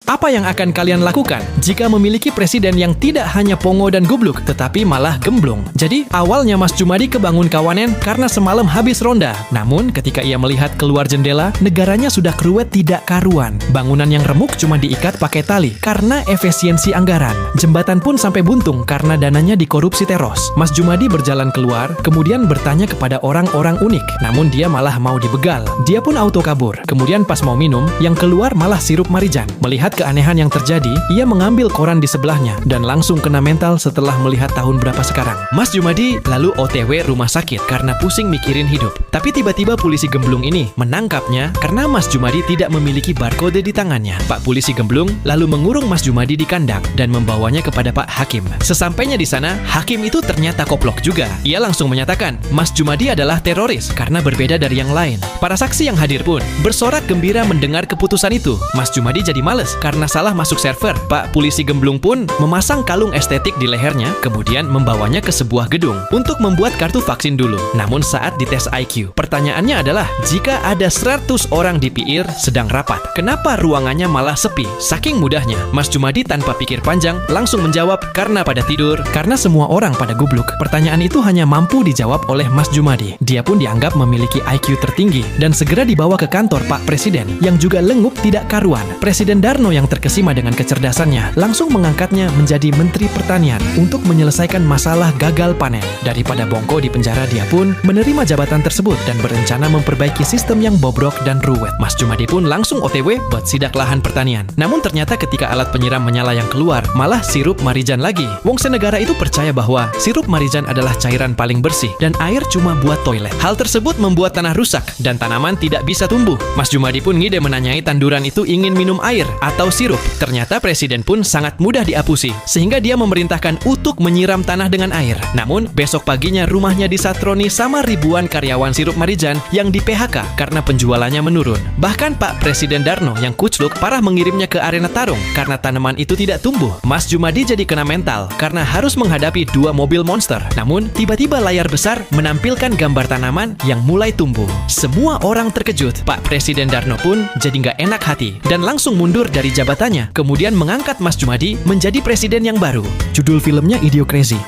Apa yang akan kalian lakukan jika memiliki presiden yang tidak hanya pongo dan gubluk, tetapi malah gemblong? Jadi, awalnya Mas Jumadi kebangun kawanen karena semalam habis ronda. Namun, ketika ia melihat keluar jendela, negaranya sudah keruwet tidak karuan. Bangunan yang remuk cuma diikat pakai tali karena efisiensi anggaran. Jembatan pun sampai buntung karena dananya dikorupsi Teros. Mas Jumadi berjalan keluar, kemudian bertanya kepada orang-orang unik. Namun dia malah mau dibegal. Dia pun auto kabur. Kemudian pas mau minum, yang keluar malah sirup Marijan. Melihat keanehan yang terjadi, ia mengambil koran di sebelahnya dan langsung kena mental setelah melihat tahun berapa sekarang. Mas Jumadi lalu OTW rumah sakit karena pusing mikirin hidup. Tapi tiba-tiba polisi gemblung ini menangkapnya karena Mas Jumadi tidak memiliki barcode di tangannya. Pak polisi gemblung lalu mengurung Mas Jumadi di kandang dan membawanya kepada Pak Hakim. Sesampainya di sana, Hakim itu ternyata koplok juga. Ia langsung menyatakan Mas Jumadi adalah teroris karena berbeda dari yang lain. Para saksi yang hadir pun bersorak gembira mendengar keputusan itu. Mas Jumadi jadi males karena salah masuk server. Pak polisi gemblung pun memasang kalung estetik di lehernya, kemudian membawanya ke sebuah gedung untuk membuat kartu vaksin dulu. Namun saat dites IQ, pertanyaannya adalah, jika ada 100 orang di PIR sedang rapat, kenapa ruangannya malah sepi? Saking mudahnya, Mas Jumadi tanpa pikir panjang langsung menjawab, karena pada tidur. Karena semua orang pada gubluk, pertanyaan itu hanya mampu dijawab oleh Mas Jumadi. Dia pun dianggap memiliki IQ tertinggi dan segera dibawa ke kantor Pak Presiden yang juga lengup tidak karuan. Presiden Darno yang terkesima dengan kecerdasannya langsung mengangkatnya menjadi Menteri Pertanian untuk menyelesaikan masalah gagal panen. Daripada bongko di penjara, dia pun menerima jabatan tersebut dan berencana memperbaiki sistem yang bobrok dan ruwet. Mas Jumadi pun langsung OTW buat sidak lahan pertanian. Namun ternyata ketika alat penyiram menyala yang keluar, malah sirup Marijan lagi. Wong senegara itu percaya bahwa sirup Marijan adalah cairan paling bersih dan air cuma buat toilet. Hal tersebut membuat tanah rusak dan tanaman tidak bisa tumbuh. Mas Jumadi pun ngide menanyai tanduran itu ingin minum air atau sirup. Ternyata presiden pun sangat mudah diapusi, sehingga dia memerintahkan Utuk menyiram tanah dengan air. Namun, besok paginya rumahnya disatroni sama ribuan karyawan sirup Marijan yang di PHK karena penjualannya menurun. Bahkan Pak Presiden Darno yang kucluk parah mengirimnya ke arena tarung karena tanaman itu tidak tumbuh. Mas Jumadi jadi kena mental karena harus menghadapi 2 mobil monster. Namun, tiba-tiba layar besar menampilkan gambar tanaman yang mulai tumbuh. Semua orang terkejut. Pak Presiden Darno pun jadi nggak enak hati dan langsung mundur dari jabatannya, kemudian mengangkat Mas Jumadi menjadi presiden yang baru. Judul filmnya Idiocrazy.